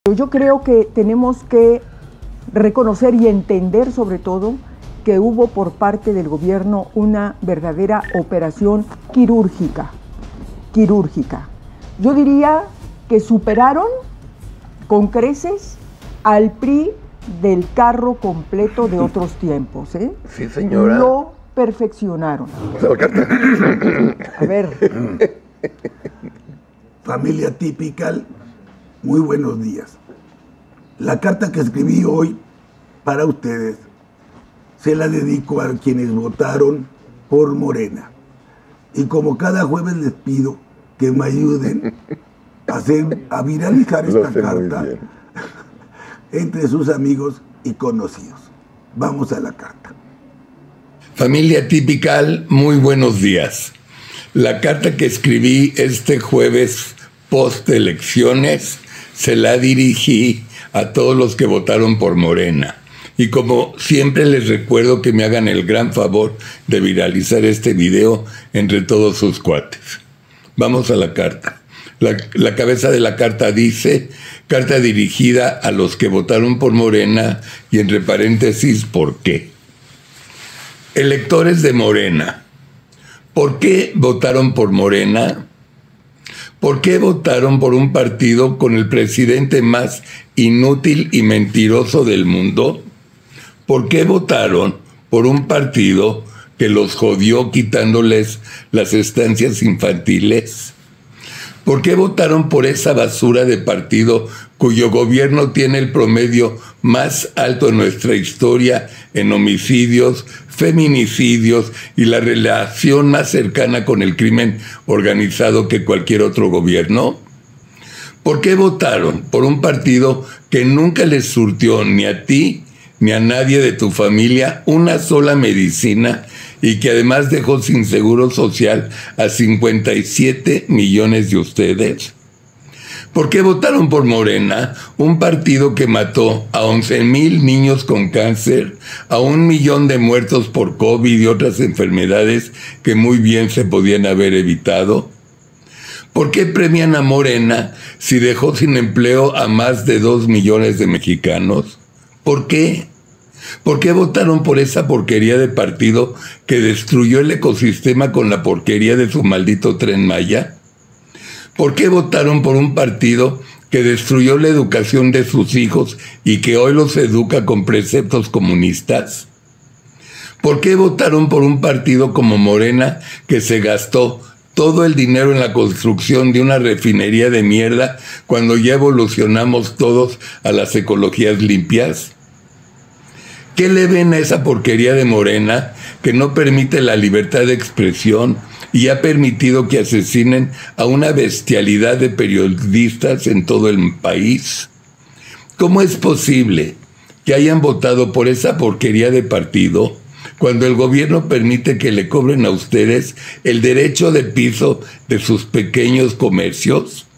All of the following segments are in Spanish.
Yo creo que tenemos que reconocer y entender sobre todo que hubo por parte del gobierno una verdadera operación quirúrgica. Yo diría que superaron con creces al PRI del carro completo de otros tiempos, ¿eh? Sí, señora. Lo perfeccionaron. A ver. Familia Typical, muy buenos días. La carta que escribí hoy para ustedes se la dedico a quienes votaron por Morena. Y como cada jueves les pido que me ayuden a viralizar esta carta entre sus amigos y conocidos. Vamos a la carta. Familia Typical, muy buenos días. La carta que escribí este jueves post elecciones se la dirigí a todos los que votaron por Morena. Y como siempre les recuerdo que me hagan el gran favor de viralizar este video entre todos sus cuates. Vamos a la carta. La cabeza de la carta dice: carta dirigida a los que votaron por Morena, y entre paréntesis, ¿por qué? Electores de Morena, ¿por qué votaron por Morena? ¿Por qué votaron por un partido con el presidente más inútil y mentiroso del mundo? ¿Por qué votaron por un partido que los jodió quitándoles las estancias infantiles? ¿Por qué votaron por esa basura de partido cuyo gobierno tiene el promedio más alto en nuestra historia en homicidios, feminicidios y la relación más cercana con el crimen organizado que cualquier otro gobierno? ¿Por qué votaron por un partido que nunca les surtió ni a ti ni a nadie de tu familia una sola medicina y que además dejó sin seguro social a 57 millones de ustedes? ¿Por qué votaron por Morena, un partido que mató a 11,000 niños con cáncer, a 1 millón de muertos por COVID y otras enfermedades que muy bien se podían haber evitado? ¿Por qué premian a Morena si dejó sin empleo a más de 2 millones de mexicanos? ¿Por qué? ¿Por qué votaron por esa porquería de partido que destruyó el ecosistema con la porquería de su maldito Tren Maya? ¿Por qué votaron por un partido que destruyó la educación de sus hijos y que hoy los educa con preceptos comunistas? ¿Por qué votaron por un partido como Morena que se gastó todo el dinero en la construcción de una refinería de mierda cuando ya evolucionamos todos a las ecologías limpias? ¿Qué le ven a esa porquería de Morena que no permite la libertad de expresión y ha permitido que asesinen a una bestialidad de periodistas en todo el país? ¿Cómo es posible que hayan votado por esa porquería de partido cuando el gobierno permite que le cobren a ustedes el derecho de piso de sus pequeños comercios?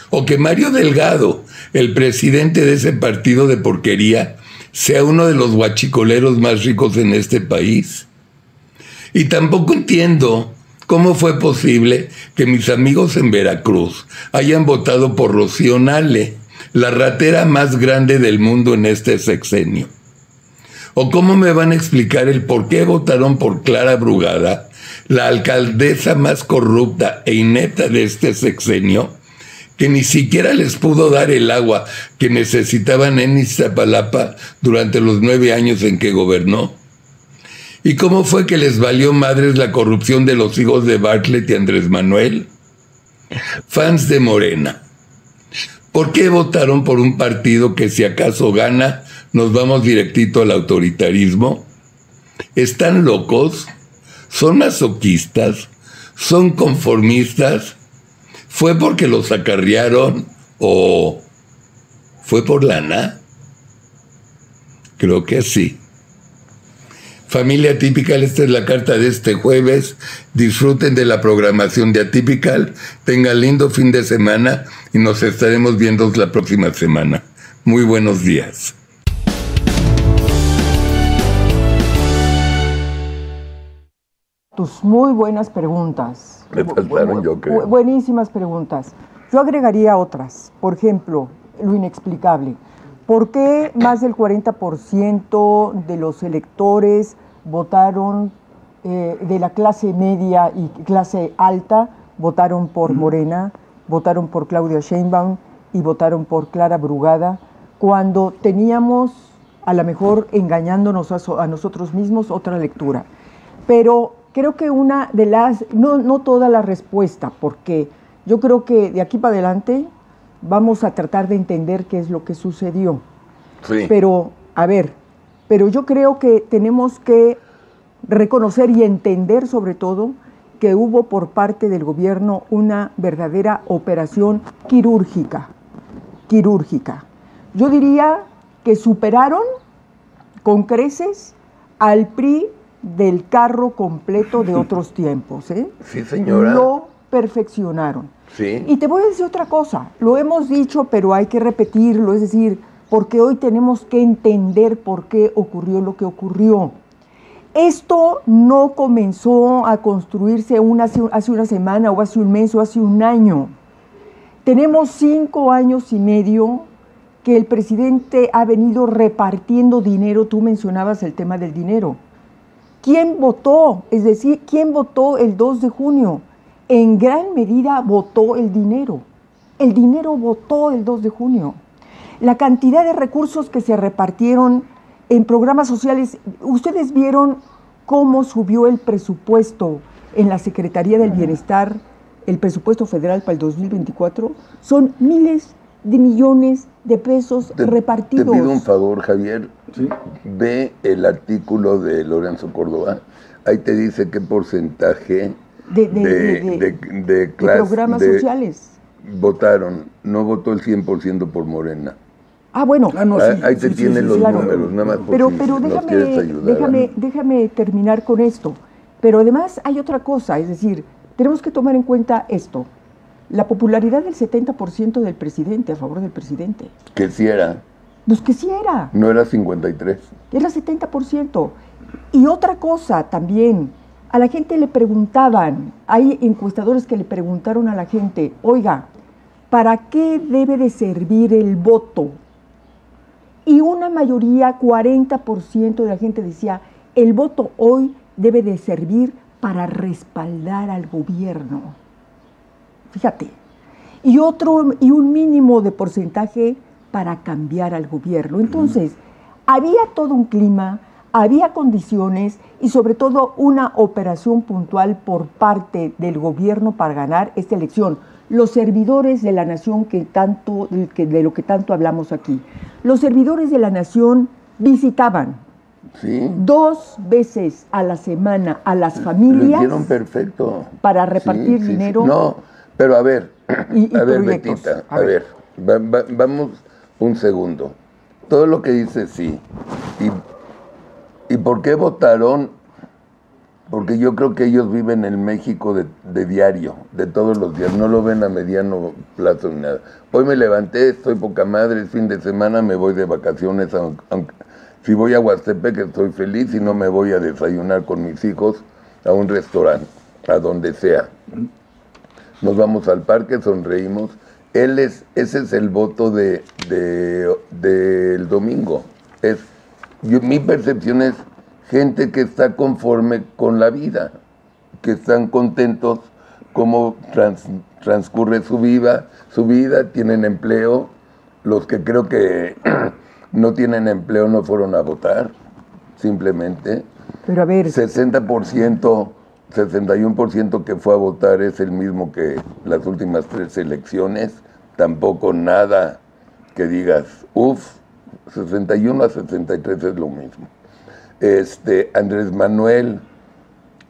¿O que Mario Delgado, el presidente de ese partido de porquería, sea uno de los guachicoleros más ricos en este país? Y tampoco entiendo cómo fue posible que mis amigos en Veracruz hayan votado por Rocío Nale, la ratera más grande del mundo en este sexenio. ¿O cómo me van a explicar el por qué votaron por Clara Brugada, la alcaldesa más corrupta e inepta de este sexenio, que ni siquiera les pudo dar el agua que necesitaban en Iztapalapa durante los 9 años en que gobernó? ¿Y cómo fue que les valió madres la corrupción de los hijos de Bartlett y Andrés Manuel? Fans de Morena, ¿por qué votaron por un partido que si acaso gana, nos vamos directito al autoritarismo? ¿Están locos? ¿Son masoquistas? ¿Son conformistas? ¿Fue porque los acarrearon o fue por lana? Creo que sí. Familia Typical, esta es la carta de este jueves. Disfruten de la programación de Atypical. Tengan lindo fin de semana y nos estaremos viendo la próxima semana. Muy buenos días. Tus muy buenas preguntas. Me faltaron, yo creo. Buenísimas preguntas. Yo agregaría otras. Por ejemplo, lo inexplicable. ¿Por qué más del 40% de los electores votaron de la clase media y clase alta, votaron por Morena, votaron por Claudia Sheinbaum y votaron por Clara Brugada, cuando teníamos, a lo mejor engañándonos a nosotros mismos, otra lectura? Pero creo que una de las, no toda la respuesta, porque yo creo que de aquí para adelante vamos a tratar de entender qué es lo que sucedió. Sí. Pero, a ver, pero yo creo que tenemos que reconocer y entender sobre todo que hubo por parte del gobierno una verdadera operación quirúrgica. Yo diría que superaron con creces al PRI del carro completo de otros tiempos. Sí, señora. Lo perfeccionaron. Sí. Y te voy a decir otra cosa, lo hemos dicho, pero hay que repetirlo, es decir, porque hoy tenemos que entender por qué ocurrió lo que ocurrió. Esto no comenzó a construirse hace una semana o hace un mes o hace un año. Tenemos 5 años y medio que el presidente ha venido repartiendo dinero. Tú mencionabas el tema del dinero. ¿Quién votó? Es decir, ¿quién votó el 2 de junio? En gran medida votó el dinero. El dinero votó el 2 de junio. La cantidad de recursos que se repartieron en programas sociales, ustedes vieron cómo subió el presupuesto en la Secretaría del Bienestar, el presupuesto federal para el 2024, son miles de millones de pesos repartidos. Te pido un favor, Javier. Sí. Ve el artículo de Lorenzo Córdoba. Ahí te dice qué porcentaje de programas sociales votaron. No votó el 100% por Morena. Ah, bueno. No, sí, Ahí te tienen los claro. números, nada más por Pero nos quieres ayudar. déjame terminar con esto. Pero además hay otra cosa, es decir, tenemos que tomar en cuenta esto. La popularidad del 70% del presidente, a favor del presidente. Que sí era. Pues que sí era. No era 53. Era 70%. Y otra cosa también, a la gente le preguntaban, hay encuestadores que le preguntaron a la gente, oiga, ¿para qué debe de servir el voto? Y una mayoría, 40% de la gente decía, el voto hoy debe de servir para respaldar al gobierno. Fíjate. Y un mínimo de porcentaje para cambiar al gobierno. Entonces, había todo un clima, había condiciones y sobre todo una operación puntual por parte del gobierno para ganar esta elección. Los servidores de la nación de lo que tanto hablamos aquí. Los servidores de la nación visitaban 2 veces a la semana a las familias. Lo hicieron perfecto. Para repartir dinero. No, pero a ver, y a ver, proyectos. Betita, a ver, vamos un segundo. Todo lo que dice sí. ¿Y por qué votaron? Porque yo creo que ellos viven en México de diario, de todos los días, no lo ven a mediano plazo ni nada. Hoy me levanté, estoy poca madre, es fin de semana, me voy de vacaciones, aunque, si voy a Huastepec estoy feliz, si no me voy a desayunar con mis hijos a un restaurante, a donde sea. Nos vamos al parque, sonreímos. Ese es el voto del domingo. Mi percepción es gente que está conforme con la vida, que están contentos cómo transcurre su vida, tienen empleo. Los que creo que no tienen empleo no fueron a votar, simplemente. Pero a ver, 60%, 61% que fue a votar es el mismo que las últimas 3 elecciones. Tampoco nada que digas, 61 a 63 es lo mismo. Andrés Manuel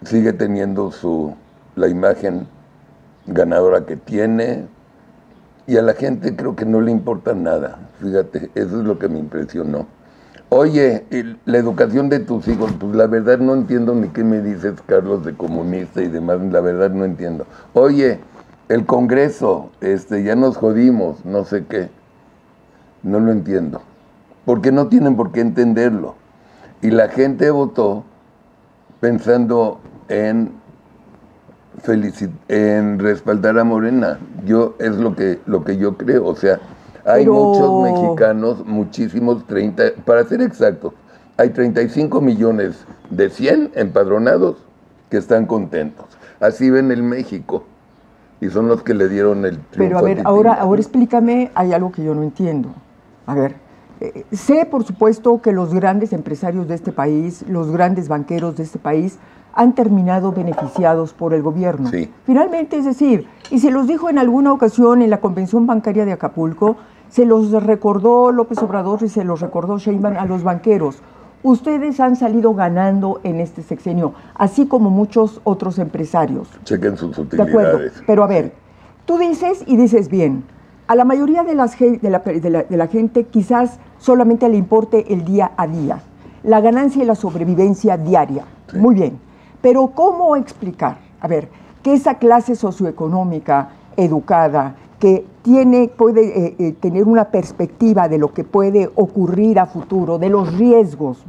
sigue teniendo la imagen ganadora que tiene y a la gente creo que no le importa nada. Fíjate, eso es lo que me impresionó. Oye, la educación de tus hijos, pues la verdad no entiendo ni qué me dices, Carlos, de comunista y demás, la verdad no entiendo. Oye, el Congreso, ya nos jodimos, no sé qué. No lo entiendo. Porque no tienen por qué entenderlo. Y la gente votó pensando en respaldar a Morena. Es lo que yo creo. O sea, Hay Pero- muchos mexicanos, muchísimos, 30, para ser exactos, hay 35 millones de 100 empadronados que están contentos. Así ven el México. Y son los que le dieron el triunfo. Pero a ver, ahora explícame, hay algo que yo no entiendo. A ver, sé por supuesto que los grandes empresarios de este país, los grandes banqueros de este país, han terminado beneficiados por el gobierno. Sí. Finalmente, es decir, y se los dijo en alguna ocasión en la Convención Bancaria de Acapulco, se los recordó López Obrador y se los recordó Sheinbaum a los banqueros. Ustedes han salido ganando en este sexenio, así como muchos otros empresarios. Chequen sus De acuerdo, utilidades. pero a ver, tú dices y dices bien, a la mayoría de la gente quizás solamente le importe el día a día, la ganancia y la sobrevivencia diaria. Sí. Muy bien, pero ¿cómo explicar? A ver, que esa clase socioeconómica educada, que puede tener una perspectiva de lo que puede ocurrir a futuro, de los riesgos,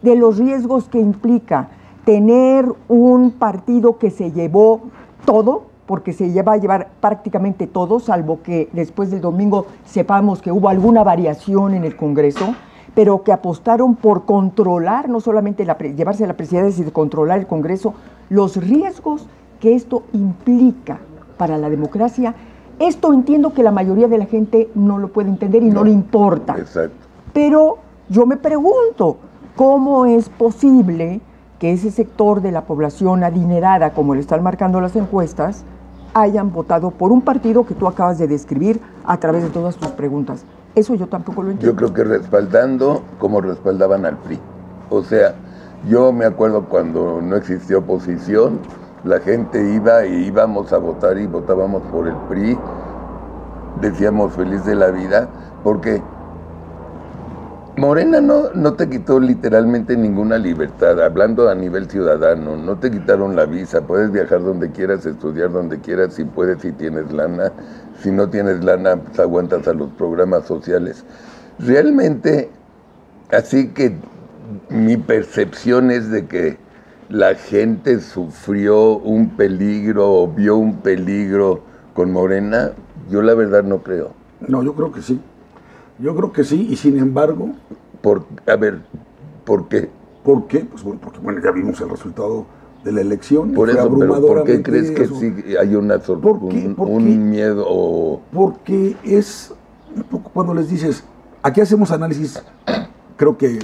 de los riesgos que implica tener un partido que se llevó todo, porque se va a llevar prácticamente todo, salvo que después del domingo sepamos que hubo alguna variación en el Congreso, pero que apostaron por controlar, no solamente llevarse la presidencia, sino controlar el Congreso, los riesgos que esto implica para la democracia. Esto entiendo que la mayoría de la gente no lo puede entender y no le importa. Exacto. Pero yo me pregunto, ¿cómo es posible que ese sector de la población adinerada, como le están marcando las encuestas, hayan votado por un partido que tú acabas de describir a través de todas tus preguntas? Eso yo tampoco lo entiendo. Yo creo que respaldando como respaldaban al PRI. O sea, yo me acuerdo cuando no existía oposición, la gente iba y íbamos a votar y votábamos por el PRI, decíamos feliz de la vida, porque Morena no te quitó literalmente ninguna libertad, hablando a nivel ciudadano, no te quitaron la visa, puedes viajar donde quieras, estudiar donde quieras, si puedes, si tienes lana, si no tienes lana, pues aguantas a los programas sociales. Realmente, así que mi percepción es de que la gente sufrió un peligro o vio un peligro con Morena, yo la verdad no creo. No, yo creo que sí. Yo creo que sí, y sin embargo, A ver, ¿por qué? ¿por qué? Pues bueno, porque bueno, ya vimos el resultado de la elección. Por fue eso, pero ¿por qué abrumadoramente crees que eso. sí hay una ¿Por qué? un miedo o...? Porque es un poco cuando les dices, aquí hacemos análisis, creo que